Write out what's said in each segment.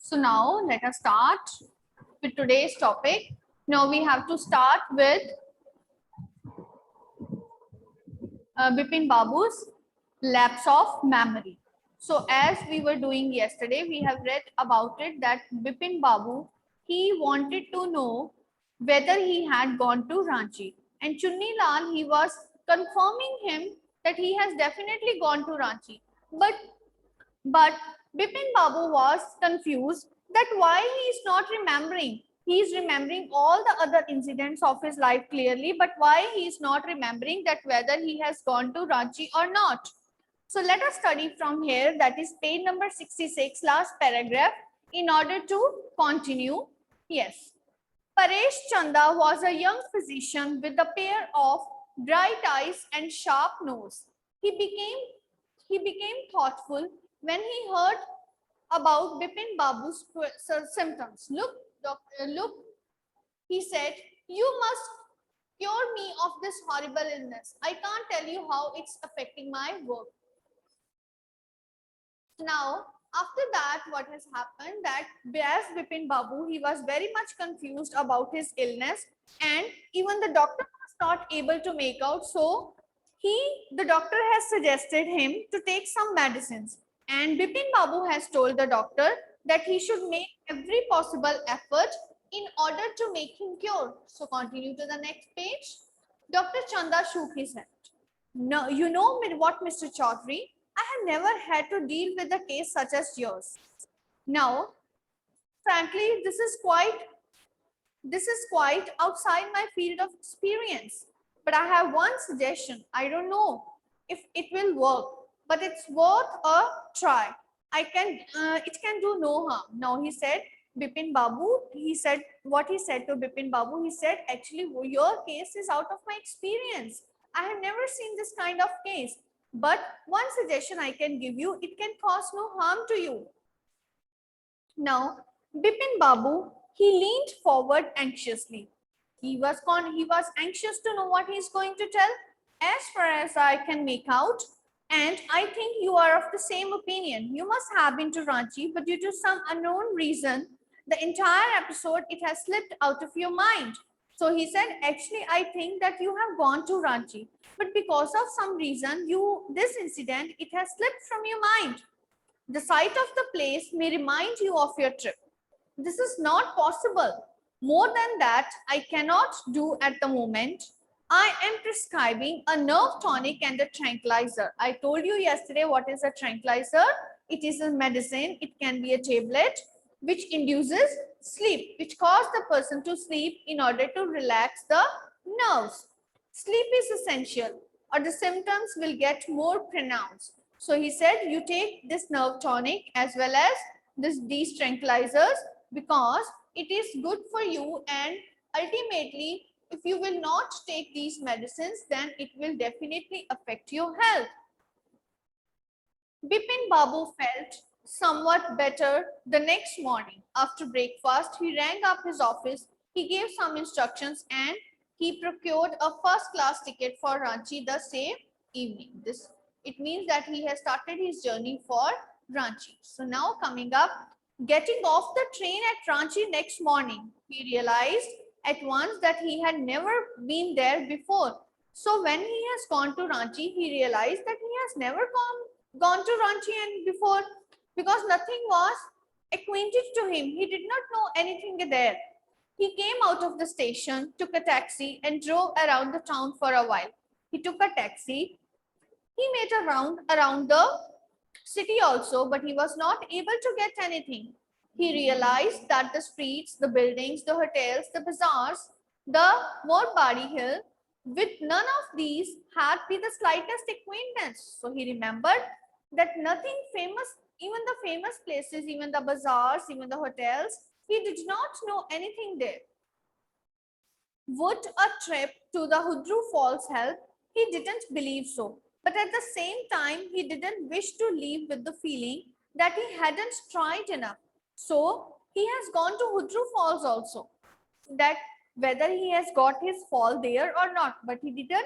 So now let us start with today's topic. Now we have to start with Bipin Babu's lapse of memory. So as we were doing yesterday, we have read about it that Bipin Babu, he wanted to know whether he had gone to Ranchi. And Chunni Lal, he was confirming him that he has definitely gone to Ranchi. But Bipin Babu was confused that why he is not remembering. He is remembering all the other incidents of his life clearly, but why he is not remembering that whether he has gone to Ranchi or not. So let us study from here, that is page number 66, last paragraph, in order to continue. Yes. Paresh Chanda was a young physician with a pair of bright eyes and sharp nose. He became thoughtful when he heard about Bipin Babu's symptoms. Look, doctor, look, he said, you must cure me of this horrible illness. I can't tell you how it's affecting my work. Now, after that, what has happened that as Bipin Babu, he was very much confused about his illness, and even the doctor was not able to make out. So the doctor has suggested him to take some medicines, and Bipin Babu has told the doctor that he should make every possible effort in order to make him cured. So continue to the next page. Dr. Chanda shook his head. No, you know what, Mr. Chaudhary? I have never had to deal with a case such as yours. Now, frankly, this is quite outside my field of experience. But I have one suggestion. I don't know if it will work, but it's worth a try. It can do no harm. Now he said, Bipin Babu, he said what he said to Bipin Babu. He said, actually, your case is out of my experience. I have never seen this kind of case. But one suggestion I can give you, it can cause no harm to you. Now, Bipin Babu, he leaned forward anxiously. He was anxious to know what he is going to tell. As far as I can make out, and I think you are of the same opinion. You must have been to Ranchi, but due to some unknown reason, the entire episode, it has slipped out of your mind. So he said, actually, I think that you have gone to Ranchi, but because of some reason, this incident, it has slipped from your mind. The sight of the place may remind you of your trip. This is not possible. More than that, I cannot do at the moment. I am prescribing a nerve tonic and a tranquilizer. I told you yesterday what is a tranquilizer. It is a medicine. It can be a tablet which induces sleep, which causes the person to sleep in order to relax the nerves. Sleep is essential or the symptoms will get more pronounced. So he said, you take this nerve tonic as well as these tranquilizers because it is good for you, and ultimately if you will not take these medicines, then it will definitely affect your health. Bipin Babu felt somewhat better the next morning. After breakfast, he rang up his office, he gave some instructions, and he procured a first-class ticket for Ranchi the same evening. It means that he has started his journey for Ranchi. So now coming up, getting off the train at Ranchi next morning, he realized at once that he had never been there before. So when he has gone to Ranchi, he realized that he has never gone to Ranchi and before, because nothing was acquainted to him. He did not know anything there. He came out of the station, took a taxi and drove around the town for a while. He took a taxi. He made a round around the city also, but he was not able to get anything. He realized that the streets, the buildings, the hotels, the bazaars, the Morbari Hill, with none of these had been the slightest acquaintance. So he remembered that nothing famous, even the famous places, even the bazaars, even the hotels, he did not know anything there. Would a trip to the Hudru Falls help? He didn't believe so. But at the same time, he didn't wish to leave with the feeling that he hadn't tried enough. So he has gone to Hudru Falls also. That whether he has got his fall there or not, but he didn't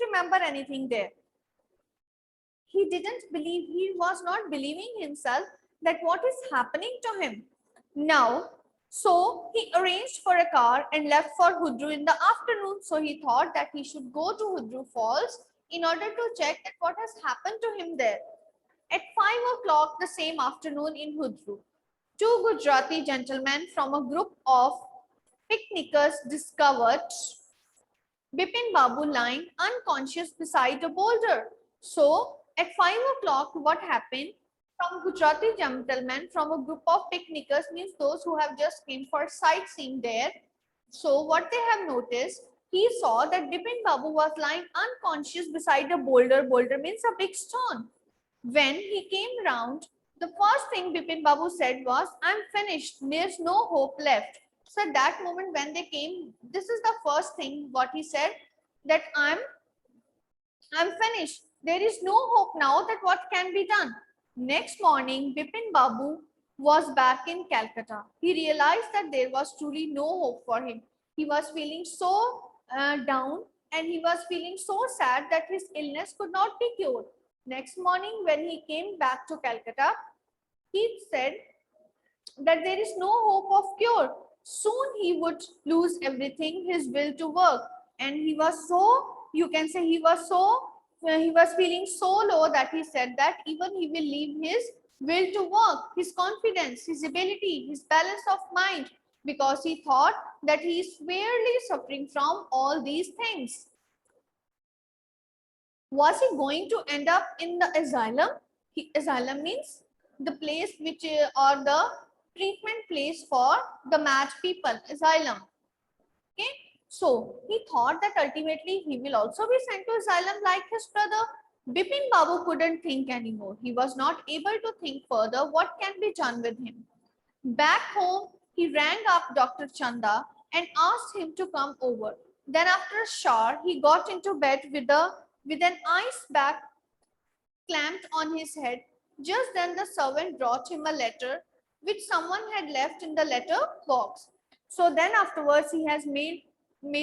remember anything there. He he didn't believe, he was not believing himself that what is happening to him now. So he arranged for a car and left for Hudru in the afternoon. So he thought that he should go to Hudru Falls in order to check that what has happened to him there. At 5 o'clock the same afternoon in Hudru, two Gujarati gentlemen from a group of picnickers discovered Bipin Babu lying unconscious beside a boulder. So at 5 o'clock, what happened? Some Gujarati gentlemen from a group of picnickers, means those who have just came for sightseeing there. So what they have noticed, he saw that Bipin Babu was lying unconscious beside a boulder. Boulder means a big stone. When he came round, the first thing Bipin Babu said was, "I'm finished. There's no hope left." So at that moment when they came, this is the first thing what he said, that I'm finished. There is no hope now, that what can be done. Next morning, Bipin Babu was back in Calcutta. He realized that there was truly no hope for him. He was feeling so down, and he was feeling so sad that his illness could not be cured. Next morning when he came back to Calcutta, he said that there is no hope of cure. Soon he would lose everything, his will to work. And he was so, you can say he was feeling so low that he said that even he will leave his will to work, his confidence, his ability, his balance of mind, because he thought that he is severely suffering from all these things. Was he going to end up in the asylum? Asylum means the place which or the treatment place for the mad people, asylum. Okay, so he thought that ultimately he will also be sent to asylum like his brother. Bipin Babu couldn't think anymore. He was not able to think further what can be done with him. Back home, he rang up Dr. Chanda and asked him to come over. Then after a shower, he got into bed with an ice bag clamped on his head. Just then the servant brought him a letter which someone had left in the letter box. So then afterwards he has made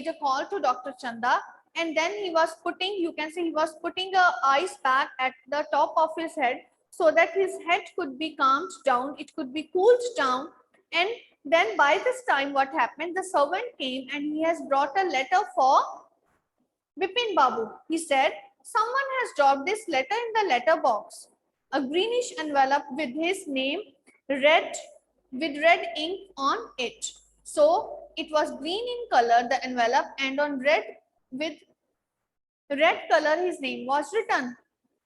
a call to Dr. Chanda, and then he was putting, you can say he was putting a ice pack at the top of his head so that his head could be calmed down, it could be cooled down. And then by this time what happened, the servant came and he has brought a letter for Bipin Babu. He said, "Someone has dropped this letter in the letter box." A greenish envelope with his name red with red ink on it. So it was green in color, the envelope, and on red with red color his name was written.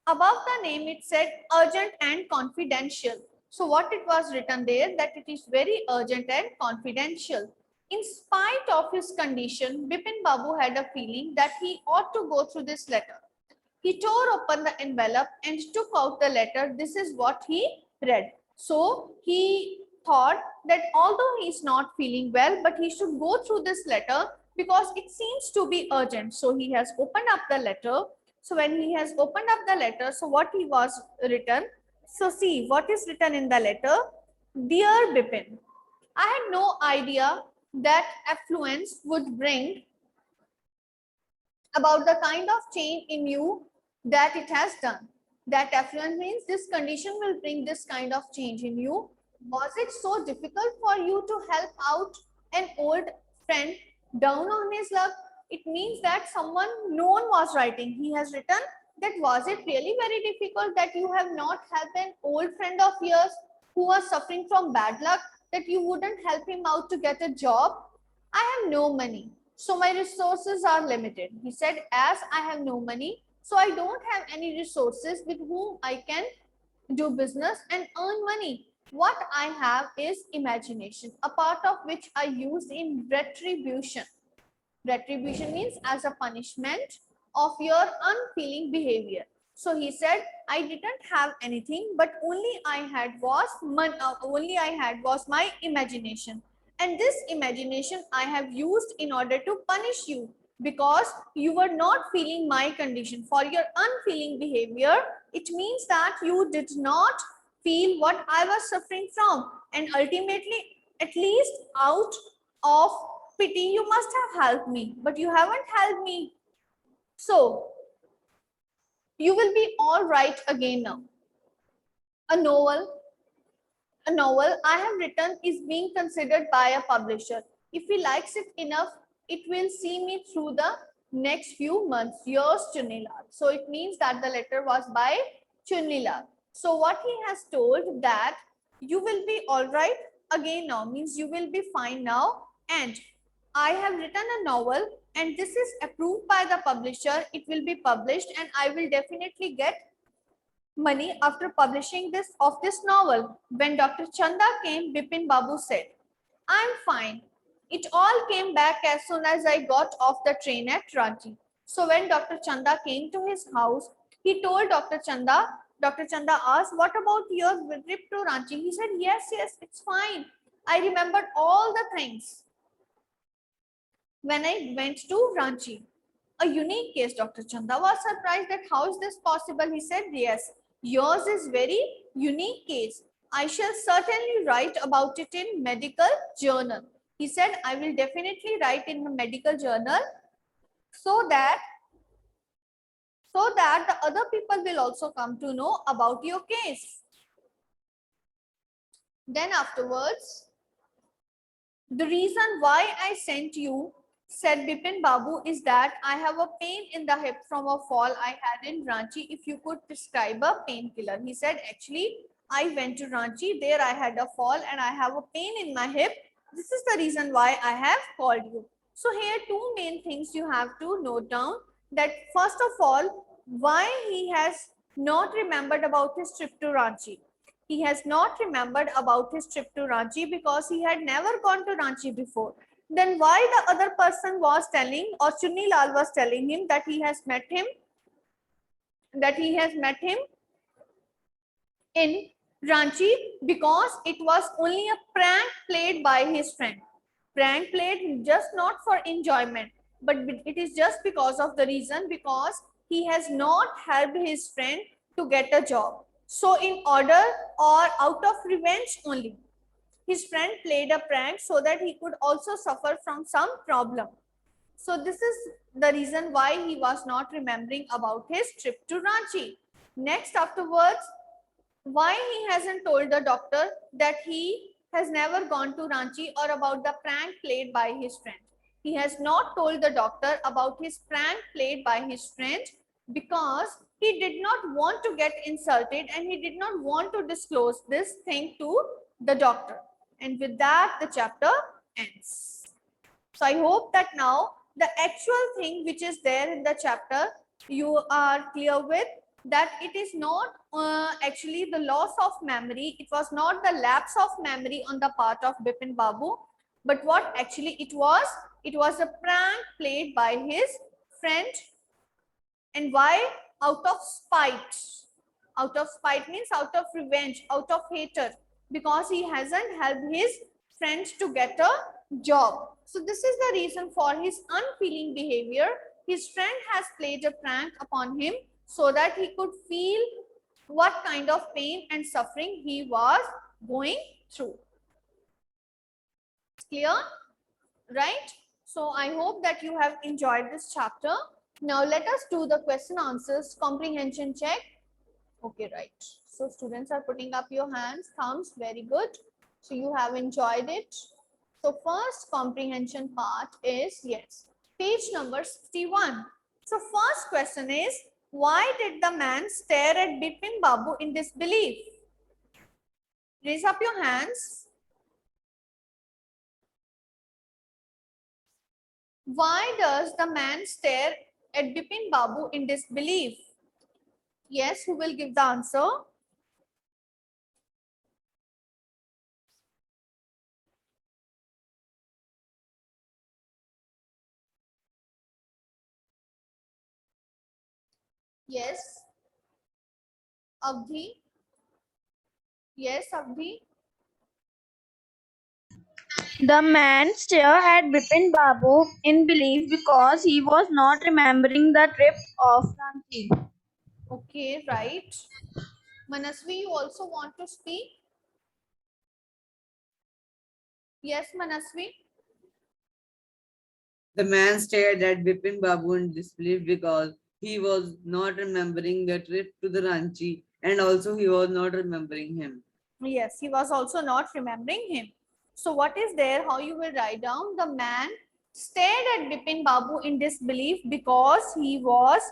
Above the name it said urgent and confidential. So what it was written there, that it is very urgent and confidential. In spite of his condition, Bipin Babu had a feeling that he ought to go through this letter. He tore open the envelope and took out the letter. This is what he read. So he thought that although he is not feeling well, but he should go through this letter because it seems to be urgent. So he has opened up the letter. So when he has opened up the letter, so what he was written? So see what is written in the letter. Dear Bipin, I had no idea that affluence would bring about the kind of change in you that it has done. That affluence means this condition will bring this kind of change in you. Was it so difficult for you to help out an old friend down on his luck? It means that someone, no one was writing. He has written that was it really very difficult that you have not helped an old friend of yours who was suffering from bad luck, that you wouldn't help him out to get a job? I have no money, so my resources are limited. He said, as I have no money, so I don't have any resources with whom I can do business and earn money. What I have is imagination, a part of which I use in retribution. Retribution means as a punishment of your unfeeling behavior. So he said, I didn't have anything, but only I had was my imagination. And this imagination I have used in order to punish you, because you were not feeling my condition. For your unfeeling behavior, it means that you did not feel what I was suffering from. And ultimately, at least out of pity, you must have helped me, but you haven't helped me. So You will be all right again now. A novel I have written is being considered by a publisher. If he likes it enough, it will see me through the next few months. Yours, Chunilal. So it means that the letter was by Chunilal. So what he has told that you will be all right again now means you will be fine now, and I have written a novel and this is approved by the publisher. It will be published and I will definitely get money after publishing this novel. When Dr. Chanda came, Bipin Babu said, I'm fine. It all came back as soon as I got off the train at Ranchi. So when Dr. Chanda came to his house, he told Dr. Chanda asked, what about your trip to Ranchi? He said, yes, it's fine. I remembered all the things when I went to Ranchi. A unique case, Dr. Chanda was surprised that how is this possible? He said, yes, yours is very unique case. I shall certainly write about it in medical journal. He said, I will definitely write in the medical journal so that the other people will also come to know about your case. Then afterwards, the reason why I sent you, said Bipin Babu, is that I have a pain in the hip from a fall I had in Ranchi. If you could prescribe a painkiller. He said, actually, I went to Ranchi. There I had a fall and I have a pain in my hip. This is the reason why I have called you. So here two main things you have to note down. That first of all, why he has not remembered about his trip to Ranchi. He has not remembered about his trip to Ranchi because he had never gone to Ranchi before. Then why the other person was telling, or Chunilal was telling him that he has met him in Ranchi, because it was only a prank played by his friend. Prank played just not for enjoyment, but it is just because of the reason because he has not helped his friend to get a job. So in order or out of revenge only, his friend played a prank so that he could also suffer from some problem. So this is the reason why he was not remembering about his trip to Ranchi. Next afterwards, why he hasn't told the doctor that he has never gone to Ranchi or about the prank played by his friend. He has not told the doctor about his prank played by his friend because he did not want to get insulted and he did not want to disclose this thing to the doctor. And with that, the chapter ends. So I hope that now the actual thing which is there in the chapter you are clear with, that it is not actually the loss of memory. It was not the lapse of memory on the part of Bipin Babu, but what actually it was a prank played by his friend. And why? Out of spite. Out of spite means out of revenge, out of hatred, because he hasn't helped his friends to get a job. So this is the reason for his unfeeling behavior. His friend has played a prank upon him so that he could feel what kind of pain and suffering he was going through. Clear? Right? So I hope that you have enjoyed this chapter. Now let us do the question answers comprehension check. Okay, right. So students are putting up your hands, thumbs, very good. So you have enjoyed it. So first comprehension part is, yes, page number 61. So first question is, why did the man stare at Bipin Babu in disbelief? Raise up your hands. Why does the man stare at Bipin Babu in disbelief? Yes, who will give the answer? Yes, Avdhi. Yes, Avdhi. The man stared at Bipin Babu in belief because he was not remembering the trip of Ranchi. Okay, right. Manasvi, you also want to speak? Yes, Manasvi. The man stared at Bipin Babu in disbelief because he was not remembering the trip to the Ranchi, and also he was not remembering him. Yes, he was also not remembering him. So what is there? How you will write down? The man stared at Bipin Babu in disbelief because he was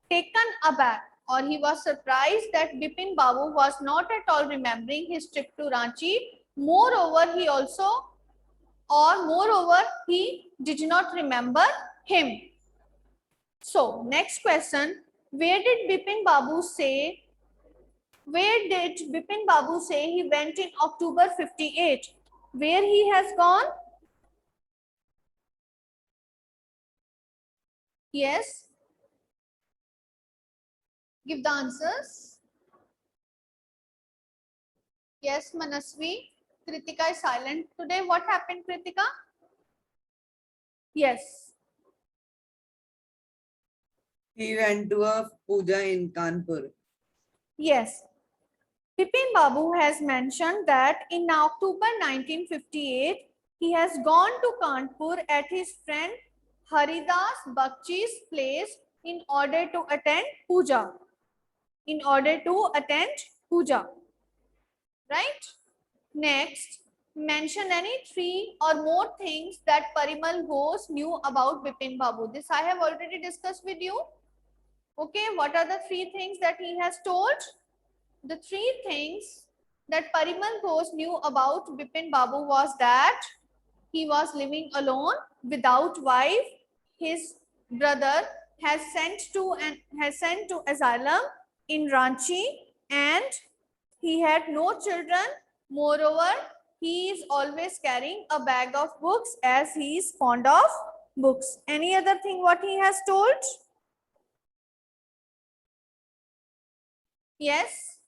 taken aback, or he was surprised that Bipin Babu was not at all remembering his trip to Ranchi. Moreover, he did not remember him. So next question, where did Bipin Babu say he went in October 58? Where he has gone? Yes. Give the answers. Yes, Manasvi. Kritika is silent today. What happened, Kritika? Yes. He went to a puja in Kanpur. Yes. Bipin Babu has mentioned that in October 1958, he has gone to Kanpur at his friend Haridas Bakchi's place in order to attend puja. Right? Next, mention any 3 or more things that Parimal Ghosh knew about Bipin Babu. This I have already discussed with you. Okay, what are the 3 things that he has told? The 3 things that Parimal Ghosh knew about Bipin Babu was that he was living alone without wife. His brother has sent to asylum in Ranchi, and he had no children. Moreover, he is always carrying a bag of books as he is fond of books. Any other thing what he has told? Yes.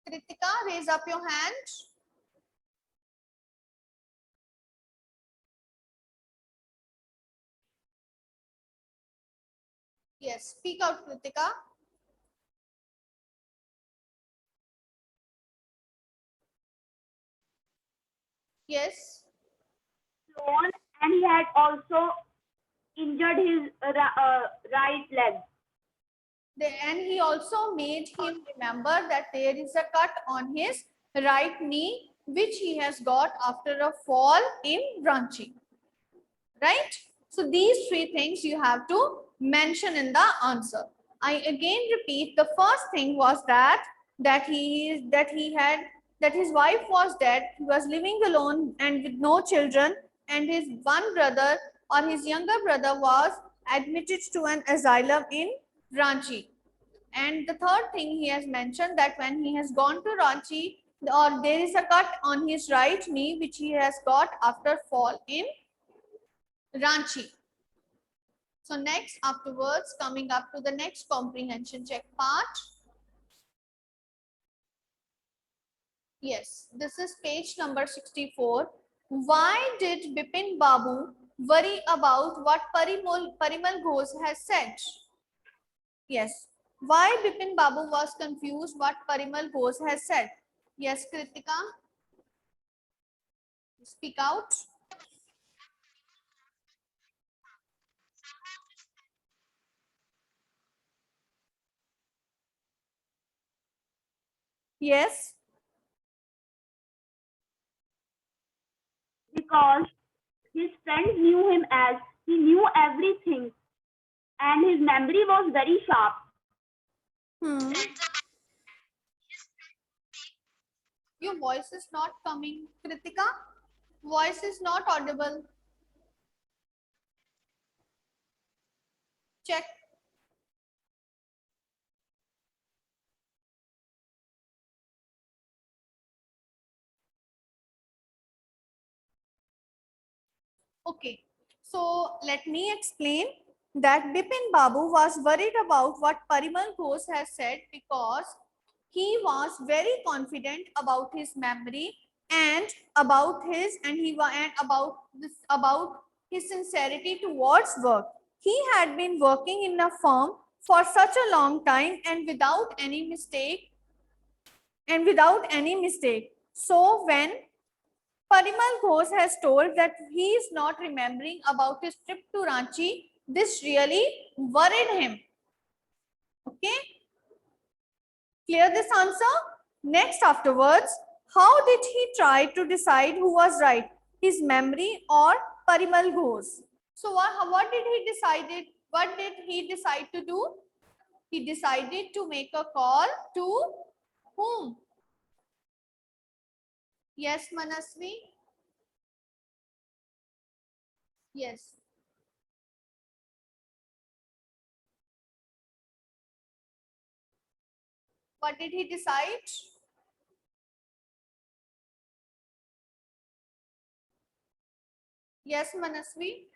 Kritika, raise up your hand. Yes, speak out, Kritika. Yes. Alone, and he had also injured his right leg. And he also made him remember that there is a cut on his right knee, which he has got after a fall in Ranchi. Right? So these 3 things you have to mention in the answer. I again repeat, the first thing was that his wife was dead, he was living alone and with no children, and his one brother or his younger brother was admitted to an asylum in Ranchi. And the third thing he has mentioned that when he has gone to Ranchi, or there is a cut on his right knee which he has got after fall in Ranchi. So next, afterwards, coming up to the next comprehension check part. Yes, this is page number 64. Why did Bipin Babu worry about what Parimal Ghosh has said? Yes, why Bipin Babu was confused what Parimal Ghosh has said? Yes, Kritika, speak out. Yes. Because his friends knew him as he knew everything, and his memory was very sharp. Hmm. Your voice is not coming, Kritika. Voice is not audible. Check. Okay, so let me explain that Bipin Babu was worried about what Parimal Ghosh has said because he was very confident about his memory and about his sincerity towards work. He had been working in a firm for such a long time and without any mistake. So when Parimal Ghosh has told that he is not remembering about his trip to Ranchi, This really worried him. Okay, clear this answer? Next afterwards, how did he try to decide who was right, his memory or Parimal Ghosh? So what did he decided? What did he decide to do? He decided to make a call to whom? Yes, Manasvi? Yes. What did he decide? Yes, Manasvi?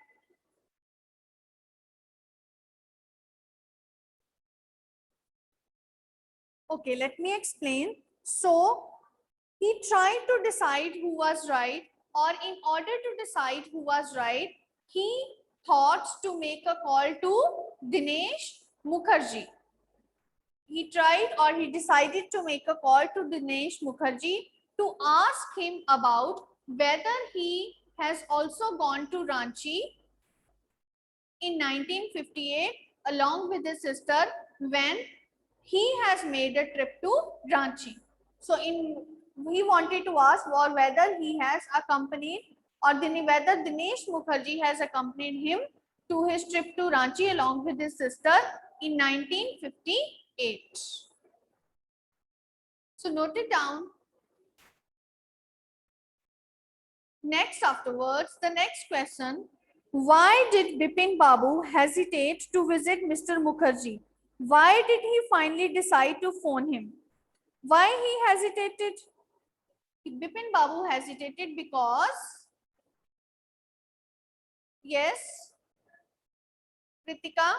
Okay, let me explain. So, he tried to decide who was right, or in order to decide who was right, he thought to make a call to Dinesh Mukherjee. He tried or he decided to make a call to Dinesh Mukherjee to ask him about whether he has also gone to Ranchi in 1958 along with his sister when he has made a trip to Ranchi. So he wanted to ask or whether he has accompanied or whether Dinesh Mukherjee has accompanied him to his trip to Ranchi along with his sister in 1958. So note it down. Next afterwards, the next question. Why did Bipin Babu hesitate to visit Mr. Mukherjee? Why did he finally decide to phone him? Why he hesitated? Bipin Babu hesitated because, yes, Kritika,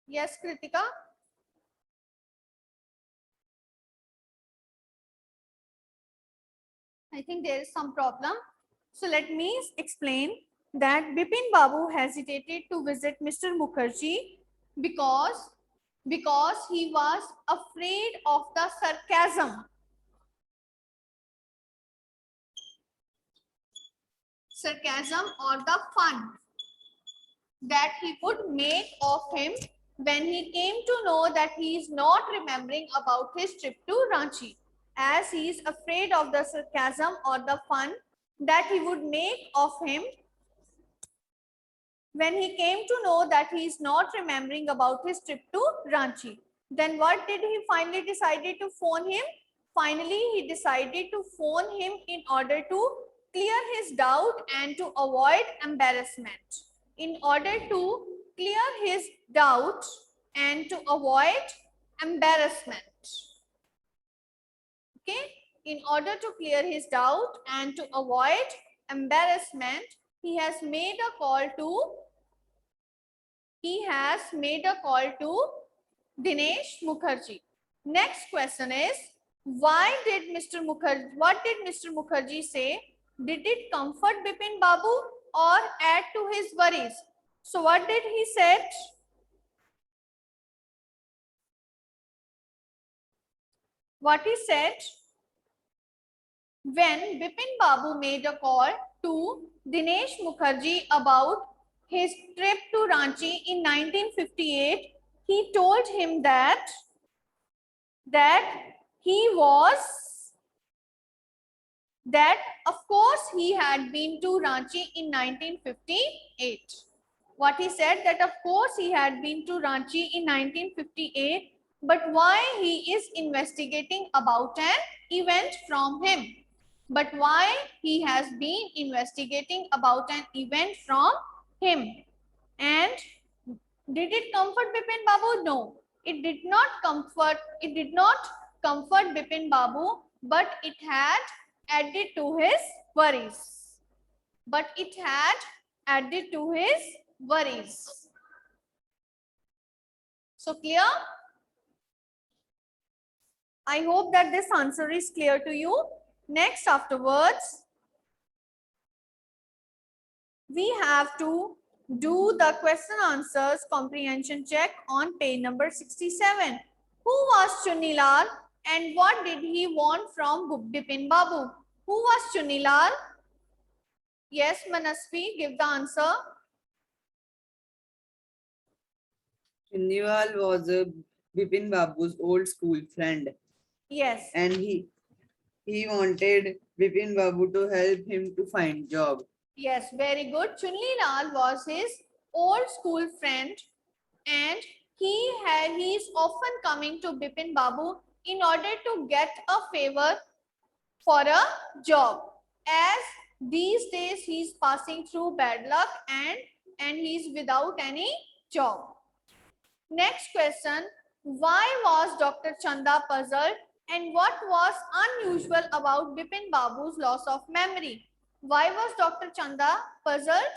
yes, Kritika. I think there is some problem. So let me explain that Bipin Babu hesitated to visit Mr. Mukherjee because he was afraid of the sarcasm or the fun that he would make of him when he came to know that he is not remembering about his trip to Ranchi, as he is afraid of the sarcasm or the fun that he would make of him when he came to know that he is not remembering about his trip to Ranchi. Then what did he finally decided to phone him? Finally, he decided to phone him in order to clear his doubt and to avoid embarrassment. In order to clear his doubt and to avoid embarrassment. Okay, in order to clear his doubt and to avoid embarrassment, he has made a call to Dinesh Mukherjee. Next question is, what did Mr. Mukherjee say? Did it comfort Bipin Babu or add to his worries? So what did he said? What he said? When Bipin Babu made a call to Dinesh Mukherjee about his trip to Ranchi in 1958, he told him that of course he had been to Ranchi in 1958. What he said, that of course he had been to Ranchi in 1958, but why he is investigating about an event from him. But why he has been investigating about an event from him. And did it comfort Bipin Babu? No, it did not comfort Bipin Babu, but it had added to his worries. So clear? I hope that this answer is clear to you. Next afterwards, we have to do the question answers comprehension check on page number 67. Who was Chunilal and what did he want from Bipin Babu? Who was Chunilal? Yes, Manasvi, give the answer. Chunniwal was Bipin Babu's old school friend, Yes. and he wanted Bipin Babu to help him to find job. Yes, very good. Chunilal was his old school friend and he is often coming to Bipin Babu in order to get a favor for a job. As these days he is passing through bad luck and he is without any job. Next question, why was Dr. Chanda puzzled and what was unusual about Bipin Babu's loss of memory? Why was Dr. Chanda puzzled?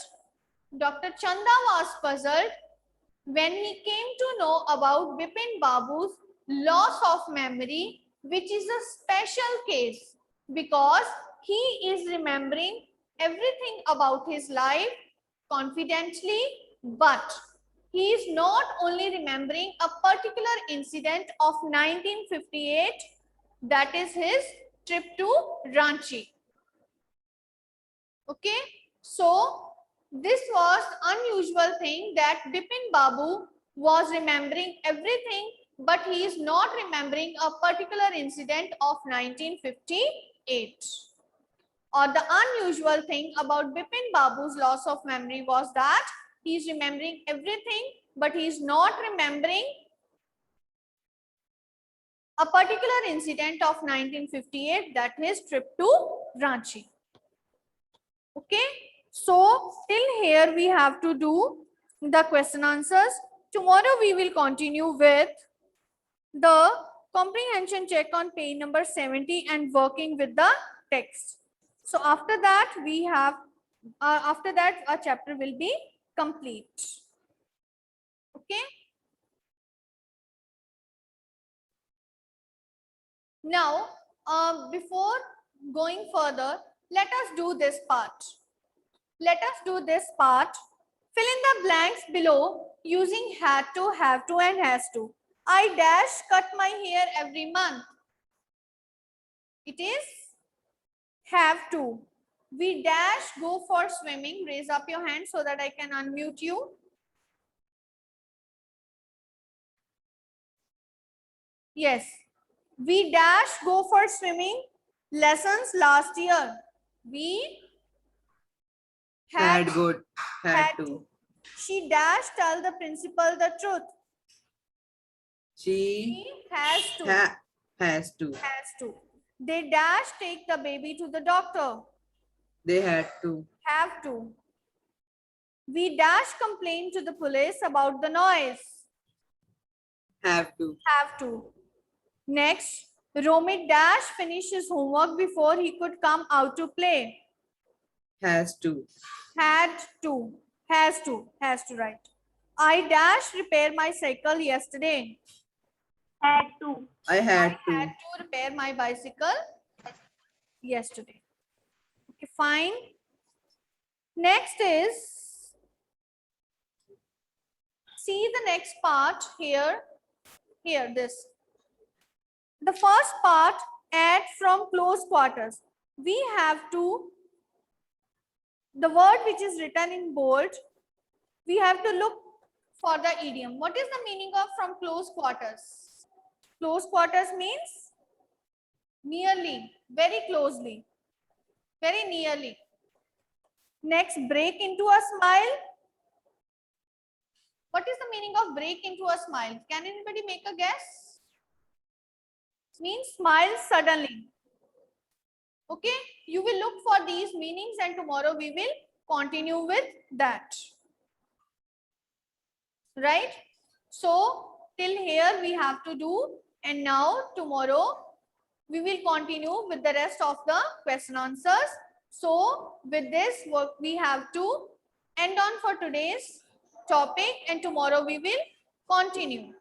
Dr. Chanda was puzzled when he came to know about Bipin Babu's loss of memory, which is a special case because he is remembering everything about his life confidently, but he is not only remembering a particular incident of 1958, that is his trip to Ranchi. Okay, so this was unusual thing that Bipin Babu was remembering everything, but he is not remembering a particular incident of 1958. Or the unusual thing about Bipin Babu's loss of memory was that he is remembering everything, but he is not remembering a particular incident of 1958, that is trip to Ranchi. Okay, so till here we have to do the question answers. Tomorrow we will continue with the comprehension check on page number 70 and working with the text. So after that we have, after that our chapter will be complete. Okay. Now, before going further, let us do this part. Let us do this part. Fill in the blanks below using had to, have to and has to. I dash cut my hair every month. It is have to. We dash go for swimming. Raise up your hand so that I can unmute you. Yes. We dash go for swimming lessons last year. We had to. She dash tell the principal the truth. She has to. Has to. Has to. They dash take the baby to the doctor. They had to. Have to. We dash complain to the police about the noise. Have to. Have to. Next, Romit dash finish his homework before he could come out to play. Has to. Had to. Has to. Has to write. I dash repair my cycle yesterday. Had to. I had to. I had to repair my bicycle yesterday. Okay, fine. Next is, see the next part here. Here, this. The first part, add from close quarters. We have to, the word which is written in bold, we have to look for the idiom. What is the meaning of from close quarters? Close quarters means nearly, very closely, very nearly. Next, break into a smile. What is the meaning of break into a smile? Can anybody make a guess? Means smile suddenly. Okay, you will look for these meanings and tomorrow we will continue with that. Right? So till here we have to do, and now tomorrow we will continue with the rest of the question answers. So with this work we have to end on for today's topic and tomorrow we will continue.